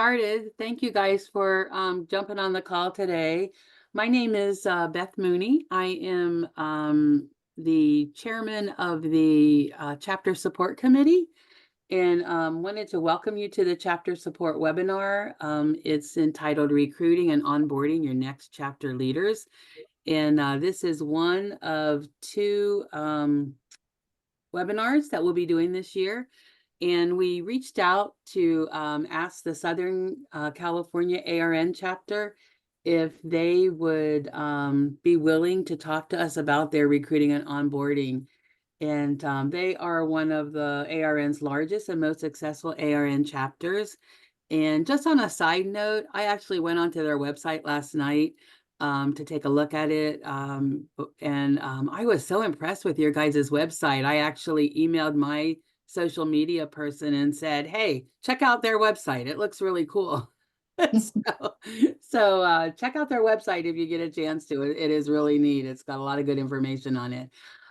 started. Thank you guys for jumping on the call today. My name is Beth Mooney. I am the chairman of the Chapter Support Committee and wanted to welcome you to the Chapter Support webinar. It's entitled Recruiting and Onboarding Your Next Chapter Leaders. And this is one of two webinars that we'll be doing this year. And we reached out to ask the Southern California ARN chapter if they would be willing to talk to us about their recruiting and onboarding. And they are one of the ARN's largest and most successful ARN chapters. And just on a side note, I actually went onto their website last night to take a look at it. I was so impressed with your guys' website. I actually emailed my social media person and said, hey, check out their website. It looks really cool. so check out their website if you get a chance to. It is really neat. It's got a lot of good information on it.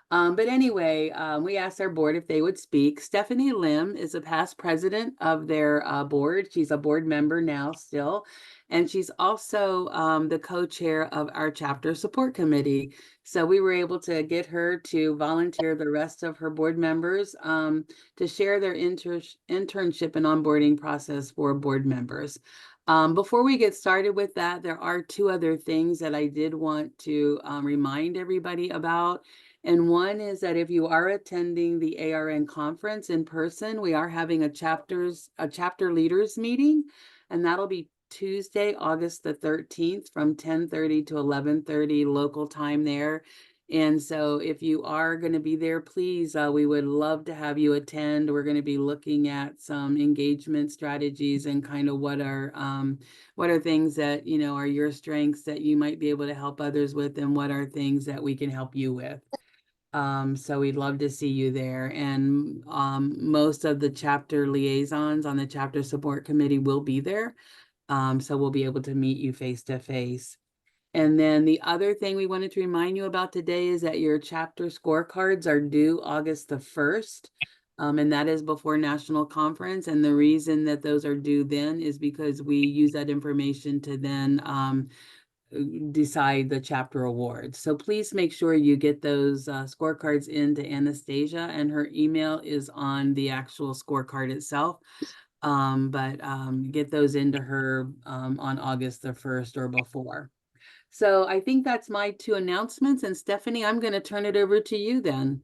But anyway, we asked our board if they would speak. Stephanie Lim is a past president of their board. She's a board member now still. And she's also the co-chair of our chapter support committee. So we were able to get her to volunteer the rest of her board members to share their internship and onboarding process for board members. Before we get started with that, there are two other things that I did want to remind everybody about. And one is that if you are attending the ARN conference in person, we are having a chapter leaders meeting, and that'll be Tuesday, August the 13th from 10:30 to 11:30 local time there. And so if you are going to be there, please, we would love to have you attend. We're going to be looking at some engagement strategies and kind of what are things that, you know, are your strengths that you might be able to help others with, and what are things that we can help you with. So we'd love to see you there. And most of the chapter liaisons on the chapter support committee will be there. So we'll be able to meet you face to face. And then the other thing we wanted to remind you about today is that your chapter scorecards are due August the 1st. And that is before National Conference. And the reason that those are due then is because we use that information to then decide the chapter awards. So please make sure you get those scorecards into Anastasia, and her email is on the actual scorecard itself. Get those into her on August the 1st or before. So I think that's my two announcements. And Stephanie, I'm going to turn it over to you then.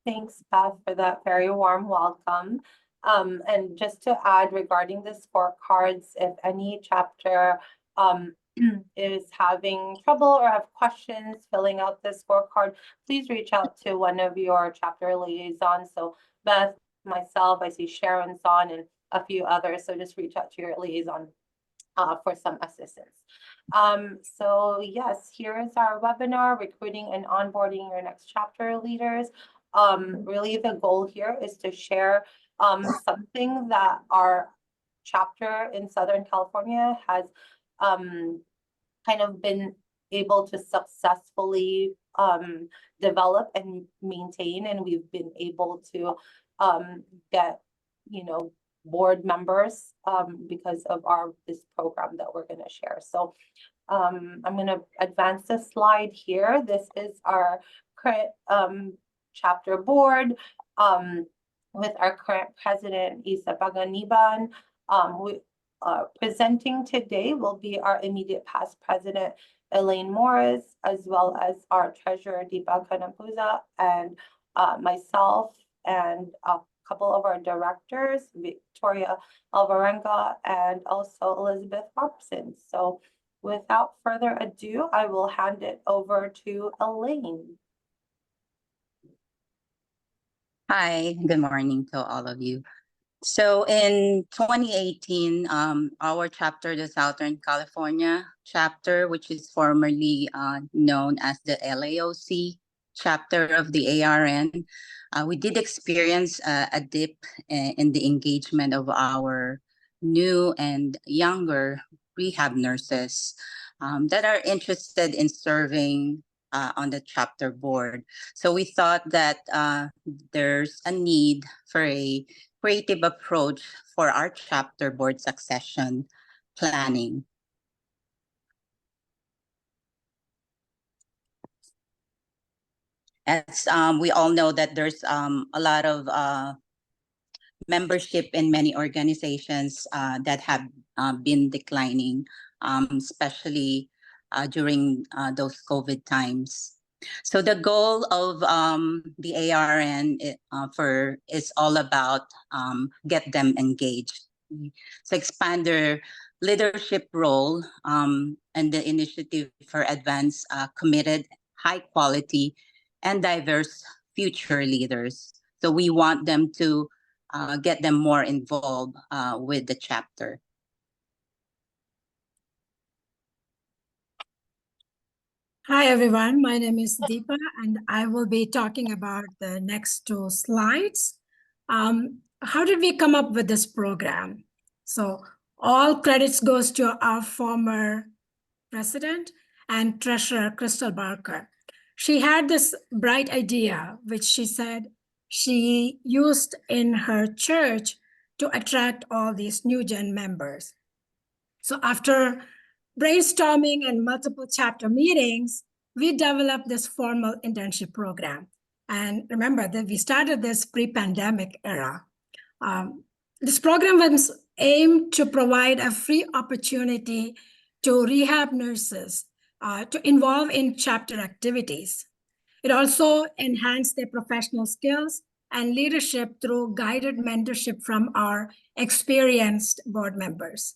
Thanks, Beth, for that very warm welcome. And just to add regarding the scorecards, if any chapter is having trouble or have questions filling out the scorecard, please reach out to one of your chapter liaisons. So Beth, myself, I see Sharon's on, and a few others. So just reach out to your liaison for some assistance. So yes, here is our webinar, Recruiting and Onboarding Your Next Chapter Leaders. Really the goal here is to share something that our chapter in Southern California has kind of been able to successfully develop and maintain, and we've been able to get, you know, board members because of this program that we're going to share. So I'm going to advance the slide here. This is our current chapter board with our current president, Isa Paganiban. Presenting today will be our immediate past president, Elaine Morris, as well as our treasurer, Deepa Kanapuza, and myself, and a couple of our directors, Victoria Alvarenga, and also Elizabeth Hobson. So without further ado, I will hand it over to Elaine. Hi, good morning to all of you. So in 2018, our chapter, the Southern California Chapter, which is formerly known as the LAOC chapter of the ARN, we did experience a dip in the engagement of our new and younger rehab nurses that are interested in serving on the chapter board. So we thought that there's a need for a creative approach for our chapter board succession. planning. As we all know that there's a lot of membership in many organizations that have been declining, especially during those COVID times. So the goal of the ARN is all about get them engaged. So expand their leadership role and the initiative for advanced, committed, high quality, and diverse future leaders. So we want them to get them more involved with the chapter. Hi, everyone. My name is Deepa, and I will be talking about the next two slides. How did we come up with this program? So all credits goes to our former president and treasurer, Crystal Barker. She had this bright idea, which she said she used in her church to attract all these new gen members. So after brainstorming and multiple chapter meetings, we developed this formal internship program. And remember that we started this pre-pandemic era. This program was aimed to provide a free opportunity to rehab nurses to involve in chapter activities. It also enhanced their professional skills and leadership through guided mentorship from our experienced board members.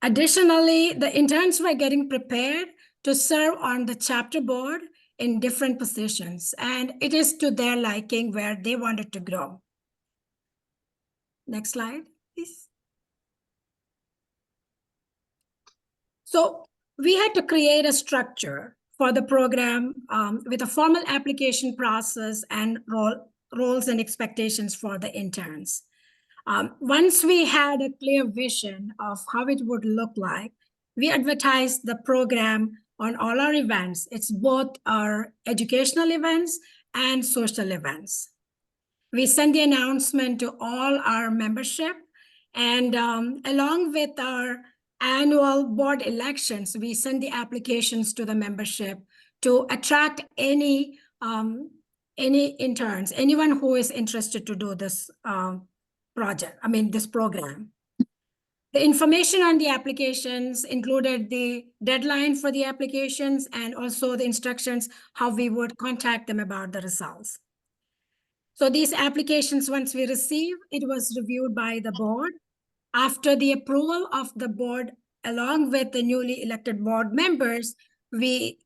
Additionally, the interns were getting prepared to serve on the chapter board in different positions, and it is to their liking where they wanted to grow. Next slide, please. So we had to create a structure for the program with a formal application process and roles and expectations for the interns. Once we had a clear vision of how it would look like, we advertised the program on all our events. It's both our educational events and social events. We send the announcement to all our membership, and along with our annual board elections, we send the applications to the membership to attract any interns, anyone who is interested to do this this program. The information on the applications included the deadline for the applications and also the instructions how we would contact them about the results. So these applications, once we received, it was reviewed by the board. After the approval of the board, along with the newly elected board members, we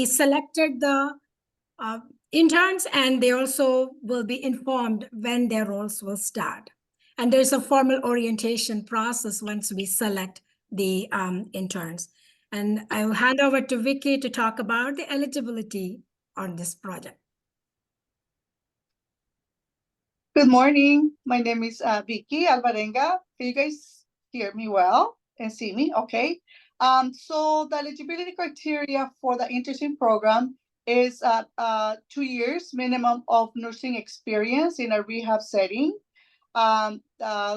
selected the interns, and they also will be informed when their roles will start. And there's a formal orientation process once we select the interns. And I will hand over to Vicky to talk about the eligibility on this project. Good morning. My name is Vicky Alvarenga. Can you guys hear me well and see me? Okay. So the eligibility criteria for the internship program is 2 years minimum of nursing experience in a rehab setting. The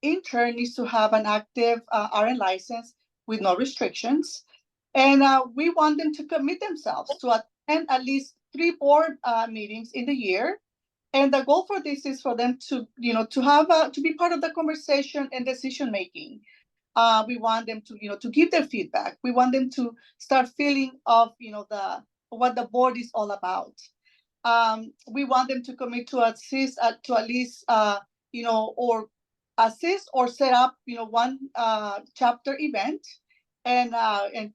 intern needs to have an active RN license with no restrictions. And we want them to commit themselves to attend at least 3 board meetings in the year. And the goal for this is for them to, to be part of the conversation and decision making. We want them to, to give their feedback. We want them to start feeling of, what the board is all about. We want them to commit to assist to at least, or assist or set up, one chapter event, and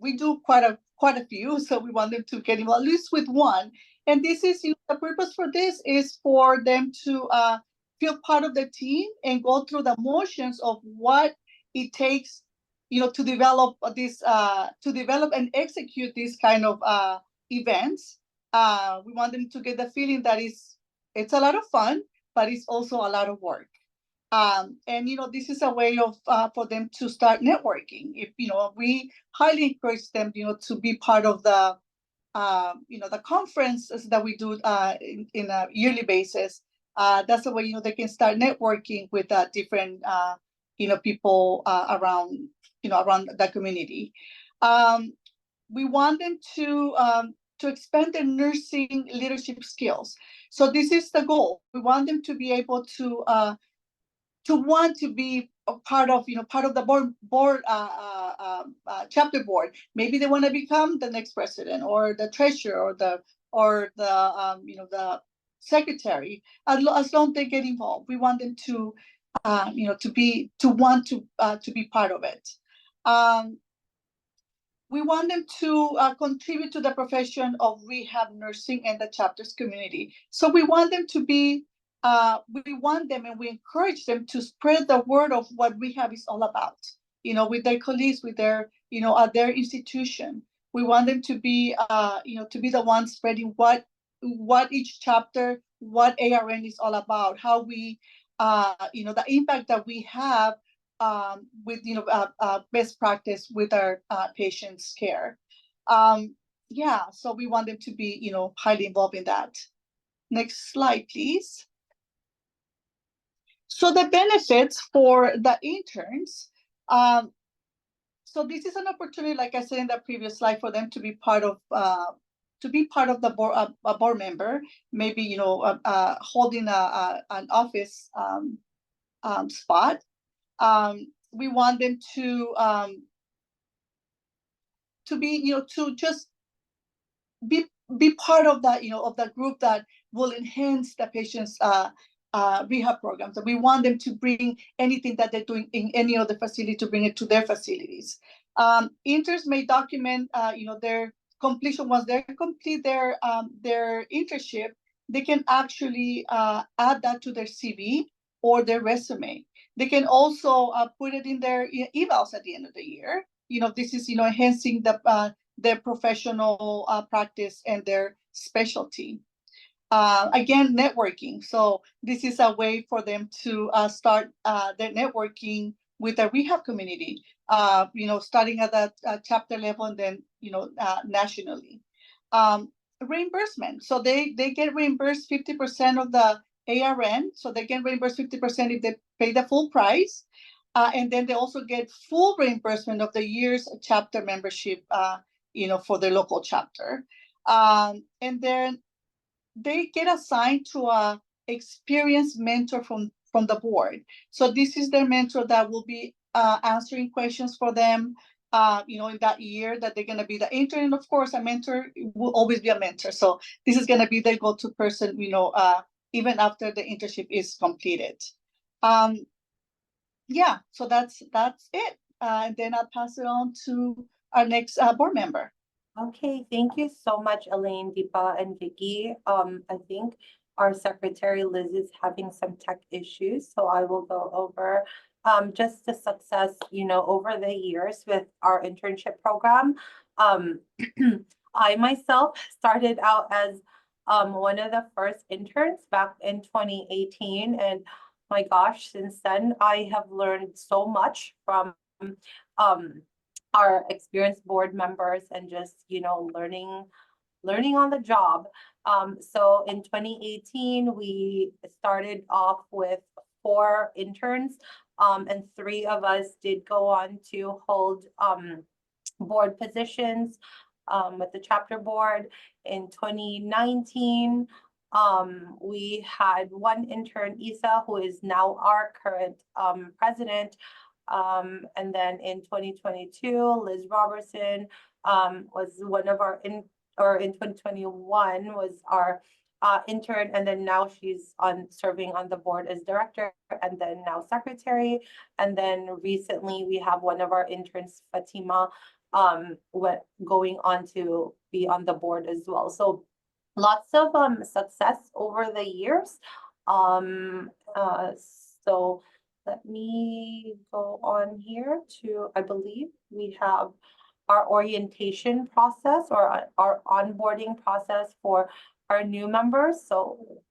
we do quite a few. So we want them to get involved at least with one. And this is, the purpose for this is for them to feel part of the team and go through the motions of what it takes, to develop this, to develop and execute these kind of events. We want them to get the feeling that it's a lot of fun, but it's also a lot of work. And this is a way of for them to start networking. If we highly encourage them, to be part of the the conferences that we do in a yearly basis. That's the way they can start networking with different people around, around the community. We want them to expand their nursing leadership skills. So this is the goal. We want them to be able to want to be a part of, part of the board chapter board. Maybe they want to become the next president or the treasurer or the secretary. As long as they get involved, we want them to want to be part of it. We want them to contribute to the profession of rehab nursing and the chapter's community. So we want them to be, we want them and we encourage them to spread the word of what rehab is all about, with their colleagues, with their, at their institution. We want them to be, to be the ones spreading what each chapter, what ARN is all about, how we, the impact that we have with best practice with our patients' care. So we want them to be highly involved in that. Next slide, please. So the benefits for the interns. So this is an opportunity, like I said in the previous slide, for them to be part of the board, a board member, maybe holding an office spot. We want them to be, to just be part of that, of that group that will enhance the patient's rehab programs. And we want them to bring anything that they're doing in any other facility to bring it to their facilities. Interns may document, their completion. Once they complete their internship, they can actually add that to their CV or their resume. They can also put it in their evals at the end of the year. This is, enhancing their professional practice and their specialty. Again, networking. So this is a way for them to start their networking with the rehab community, starting at that chapter level and then, nationally. Reimbursement. So they get reimbursed 50% of the ARN. So they get reimbursed 50% if they pay the full price. And then they also get full reimbursement of the year's chapter membership, for their local chapter. And then they get assigned to a experienced mentor from the board. So this is their mentor that will be answering questions for them, in that year that they're going to be the intern. And of course, a mentor will always be a mentor. So this is going to be their go-to person, even after the internship is completed. So that's it. And then I'll pass it on to our next board member. Okay, thank you so much, Elaine, Deepa, and Vicky. I think our secretary Liz is having some tech issues, so I will go over just the success, over the years with our internship program. I myself started out as one of the first interns back in 2018, and my gosh, since then I have learned so much from our experienced board members and just, learning on the job. So in 2018, we started off with 4 interns, and 3 of us did go on to hold board positions with the chapter board. In 2019, we had 1 intern, Isa, who is now our current president. And then in 2022, Liz Robertson was one of our in 2021 was our intern, and then now she's serving on the board as director, and then now secretary. And then recently we have one of our interns, Fatima, going on to be on the board as well. So lots of success over the years. So let me go on here to, I believe we have our orientation process or our onboarding process for our new members. So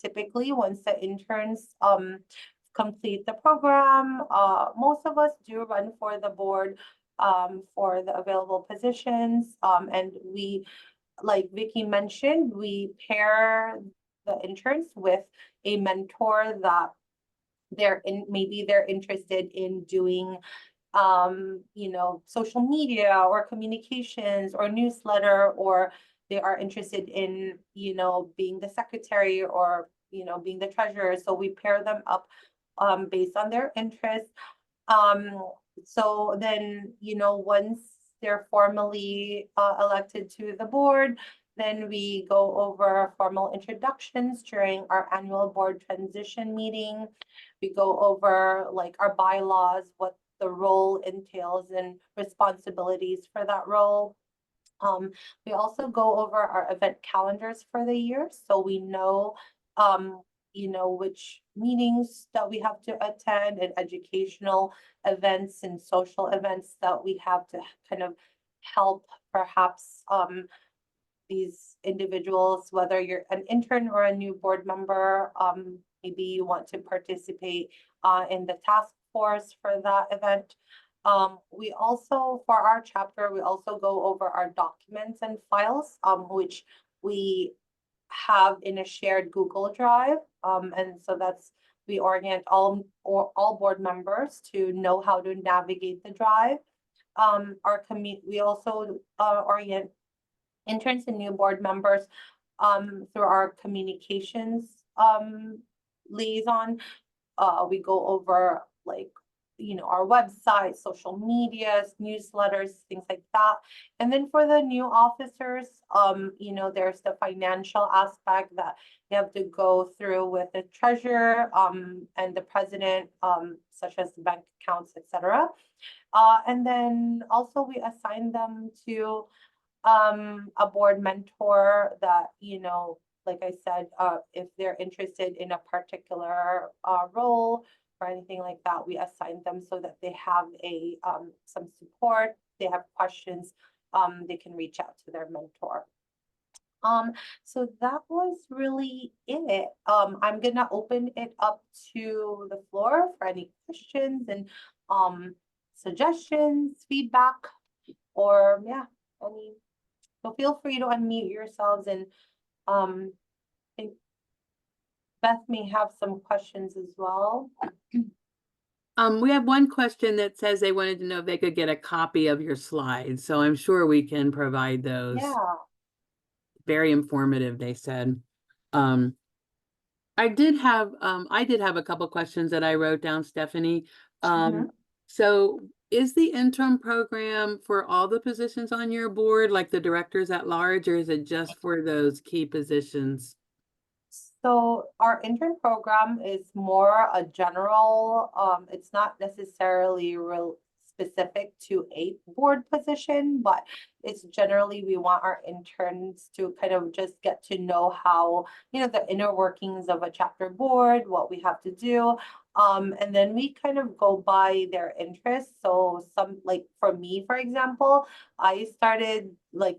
typically once the interns complete the program, most of us do run for the board for the available positions. And we, like Vicky mentioned, we pair the interns with a mentor that maybe they're interested in doing social media or communications or newsletter, or they are interested in, being the secretary or, being the treasurer. So we pair them up based on their interests. So then, once they're formally elected to the board, then we go over formal introductions during our annual board transition meeting. We go over like our bylaws, what the role entails and responsibilities for that role. We also go over our event calendars for the year, so we know, which meetings that we have to attend, and educational events and social events that we have to kind of help perhaps these individuals, whether you're an intern or a new board member, maybe you want to participate in the task force for that event. We also, for our chapter, we also go over our documents and files, which we have in a shared Google Drive. And so we orient all board members to know how to navigate the drive. We also orient interns and new board members through our communications liaison. We go over our website, social medias, newsletters, things like that. And then for the new officers, there's the financial aspect that you have to go through with the treasurer and the president, such as the bank accounts, etc. And then also we assign them to a board mentor that, like I said, if they're interested in a particular role or anything like that, we assign them so that they have some support. They have questions, they can reach out to their mentor. So that was really it. I'm gonna open it up to the floor for any questions and suggestions, feedback, or any. So feel free to unmute yourselves, and I think Beth may have some questions as well. We have one question that says they wanted to know if they could get a copy of your slides. So I'm sure we can provide those. Yeah. Very informative, they said. I did have a couple questions that I wrote down, Stephanie. So is the intern program for all the positions on your board, like the directors at large, or is it just for those key positions? So our intern program is more a general, it's not necessarily real specific to a board position, but it's generally we want our interns to kind of just get to know how, the inner workings of a chapter board, what we have to do. And then we kind of go by their interests. So for me, for example, I started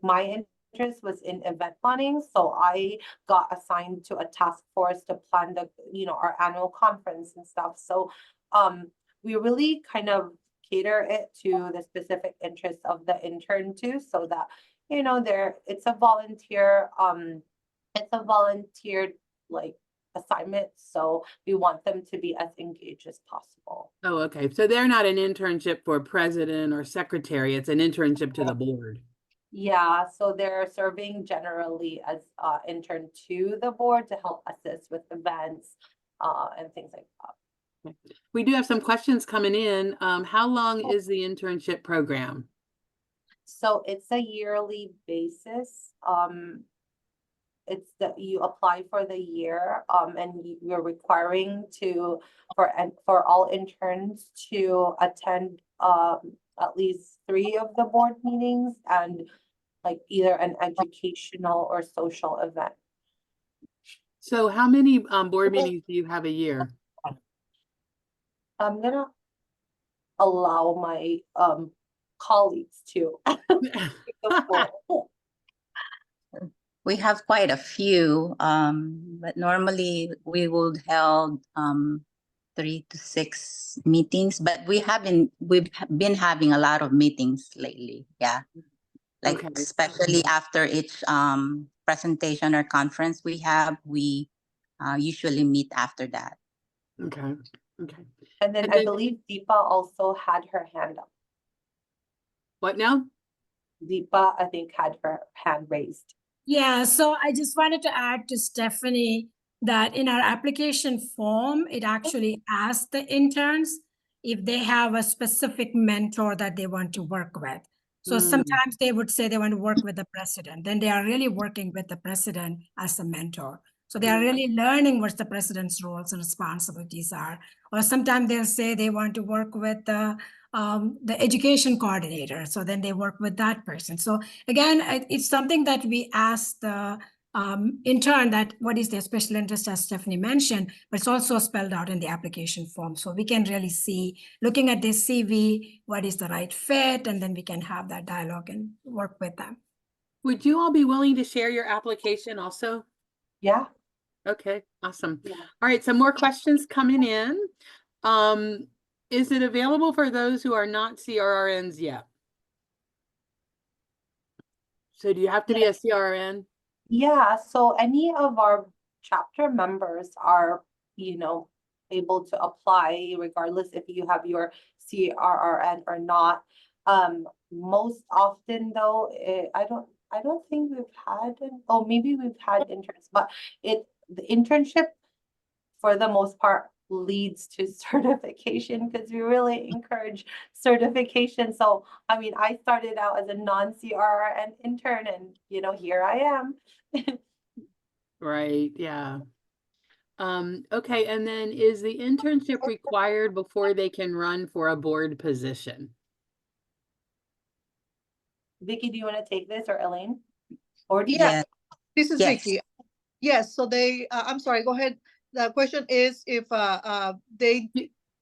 my interest was in event planning. So I got assigned to a task force to plan our annual conference and stuff. So we really kind of cater it to the specific interests of the intern too, so that it's a volunteered assignment, so we want them to be as engaged as possible. Oh, okay. So they're not an internship for president or secretary, it's an internship to the board. Yeah, so they're serving generally as intern to the board to help assist with events and things like that. We do have some questions coming in. How long is the internship program? So it's a yearly basis. It's that you apply for the year, and you're requiring for all interns to attend at least 3 of the board meetings and either an educational or social event. So how many board meetings do you have a year? I'm gonna allow my colleagues to. We have quite a few, but normally we would held 3 to 6 meetings, but we've been having a lot of meetings lately. Yeah. Okay. Especially after each presentation or conference we have, we usually meet after that. Okay. Okay. And then And I then- believe Deepa also had her hand up. What now? Deepa, I think, had her hand raised. Yeah, so I just wanted to add to Stephanie that in our application form, it actually asks the interns if they have a specific mentor that they want to work with. So Mm. sometimes they would say they want to work with the president, then they are really working with the president as a mentor. So they are really learning what the president's roles and responsibilities are. Or sometimes they'll say they want to work with the education coordinator. So then they work with that person. So again, it's something that we ask the intern that what is their special interest, as Stephanie mentioned, but it's also spelled out in the application form. So we can really see, looking at this CV, what is the right fit, and then we can have that dialogue and work with them. Would you all be willing to share your application also? Yeah. Okay, awesome. Yeah. All right, some more questions coming in. Is it available for those who are not CRRNs yet? So do you have to be a CRN? Yeah, so any of our chapter members are, able to apply regardless if you have your CRRN or not. Most often though, I don't think we've had, maybe we've had interns, but the internship for the most part leads to certification because we really encourage certification. So, I mean, I started out as a non-CRRN intern and, here I am. Right, yeah. Okay, and then is the internship required before they can run for a board position? Vicky, do you want to take this, or Elaine? Or do you? Yeah. This is Yes. Vicky. Yes, so they, I'm sorry, go ahead. The question is if they,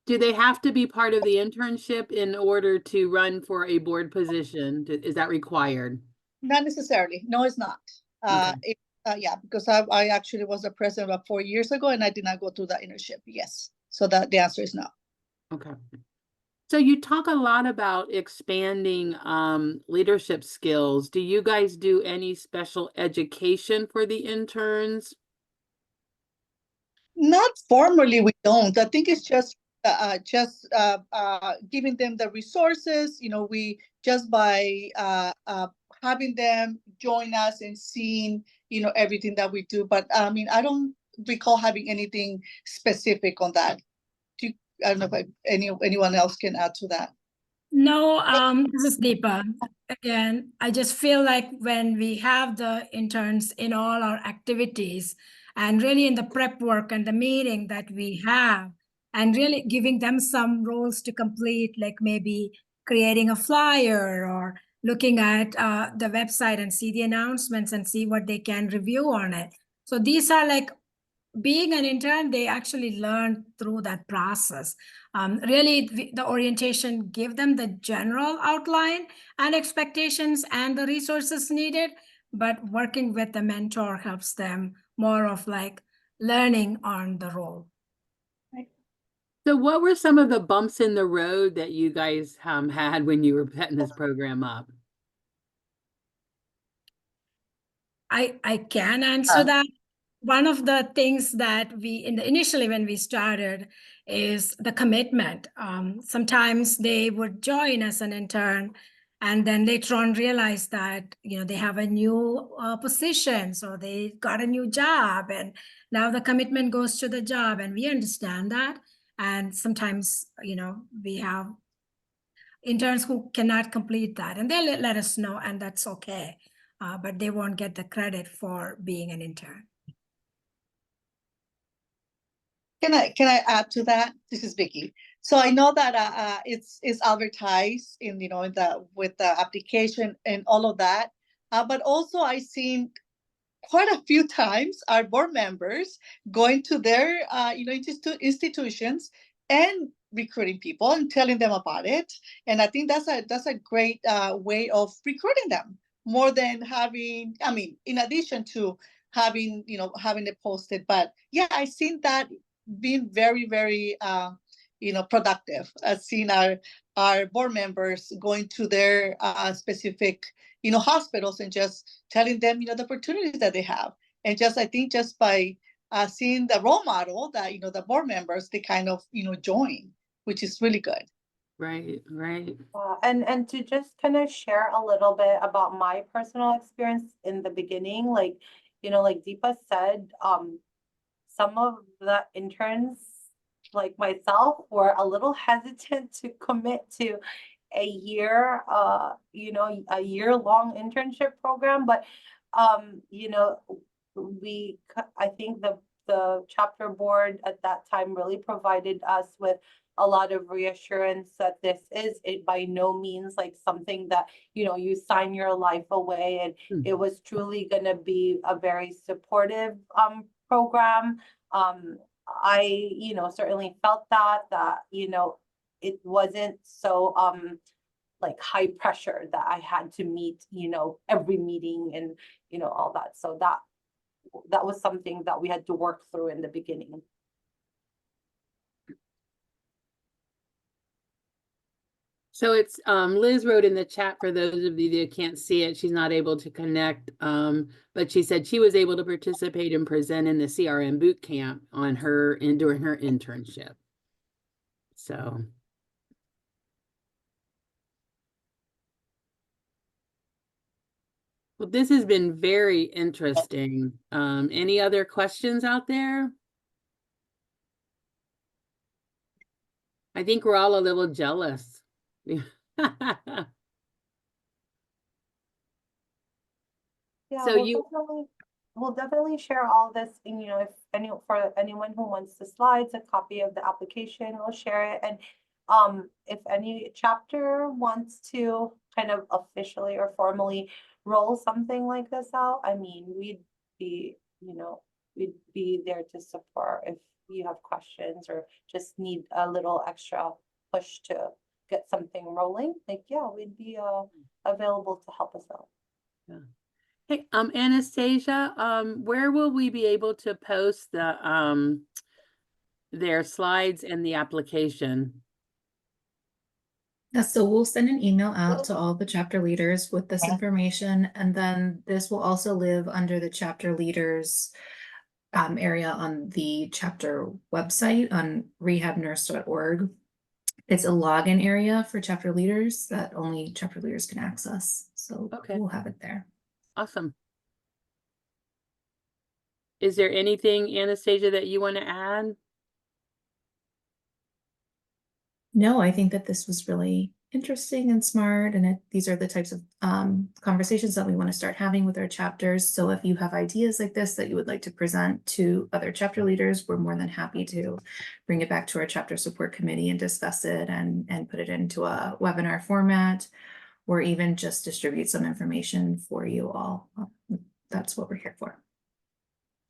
Do they have to be part of the internship in order to run for a board position? Is that required? not necessarily. No, it's not. Okay. Yeah, because I actually was the president about 4 years ago and I did not go through that internship. Yes. So that the answer is no. Okay. So you talk a lot about expanding leadership skills. Do you guys do any special education for the interns? Not formally, we don't. I think it's just giving them the resources. We just by having them join us and seeing everything that we do. But I mean, I don't recall having anything specific on that. I don't know if anyone else can add to that. No, this is Deepa. Again, I just feel like when we have the interns in all our activities and really in the prep work and the meeting that we have, and really giving them some roles to complete, like maybe creating a flyer or looking at the website and see the announcements and see what they can review on it. So these are like, being an intern, they actually learn through that process. Really, the orientation give them the general outline and expectations and the resources needed, but working with the mentor helps them more of like learning on the role. So what were some of the bumps in the road that you guys had when you were setting this program up? I can answer that. One of the things that initially when we started is the commitment. Sometimes they would join as an intern and then later on realize that, they have a new position. So they got a new job and now the commitment goes to the job, and we understand that. And sometimes, we have interns who cannot complete that and they'll let us know, and that's okay. But they won't get the credit for being an intern. Can I add to that? This is Vicky. So I know that it's advertised in with the application and all of that, but also I've seen quite a few times our board members going to their institutions and recruiting people and telling them about it. And I think that's a great way of recruiting them, more than having, I mean, in addition to having it posted. But yeah, I've seen that being very, very productive. I've seen our board members going to their specific hospitals and just telling them the opportunities that they have. And I think just by seeing the role model that, the board members, they kind of, join, which is really good. Right, right. And to just kind of share a little bit about my personal experience in the beginning, like, like Deepa said, some of the interns, like myself, were a little hesitant to commit to a year, a year-long internship program, but I think the chapter board at that time really provided us with a lot of reassurance that this is by no means like something that, you sign your life away, and it was truly going to be a very supportive program. I, certainly felt that, it wasn't so like high pressure that I had to meet, every meeting and, all that. So that was something that we had to work through in the beginning. So it's Liz wrote in the chat, for those of you that can't see it, she's not able to connect, but she said she was able to participate and present in the CRM boot camp on her during her internship. So well, this has been very interesting. Any other questions out there? I think we're all a little jealous. Yeah, So we'll definitely share all this, and if for anyone who wants the slides, a copy of the application, we'll share it. And if any chapter wants to kind of officially or formally roll something like this out, I mean, we'd be there to support if you have questions or just need a little extra push to get something rolling. Like, yeah, we'd be available to help us out. yeah. Hey, Anastasia, where will we be able to post the their slides and the application? Yeah, so we'll send an email out to all the chapter leaders with this information, and then this will also live under the chapter leaders area on the chapter website on rehabnurse.org. It's a login area for chapter leaders that only chapter leaders can access. So Okay. we'll have it there. Awesome. Is there anything, Anastasia, that you want to add? No, I think that this was really interesting and smart, and these are the types of conversations that we want to start having with our chapters. So if you have ideas like this that you would like to present to other chapter leaders, we're more than happy to bring it back to our chapter support committee and discuss it and put it into a webinar format, or even just distribute some information for you all. That's what we're here for.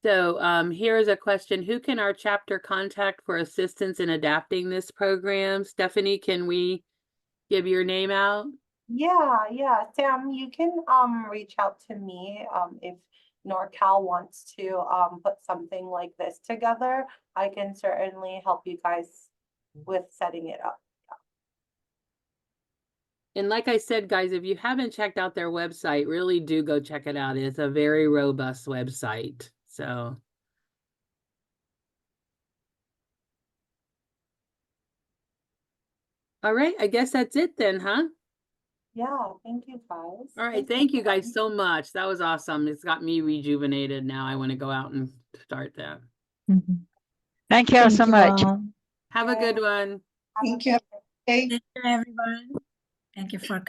So here is a question. Who can our chapter contact for assistance in adapting this program? Stephanie, can we give your name out? Yeah, Sam, you can reach out to me if NorCal wants to put something like this together. I can certainly help you guys with setting it up. And like I said, guys, if you haven't checked out their website, really do go check it out. It's a very robust website. So all right, I guess that's it then, huh? Yeah, thank you guys. All right, thank you guys so much. That was awesome. It's got me rejuvenated now. I want to go out and start that. Thank you so much. Have a good one. Thank you. Thank you, everyone. Thank you for coming.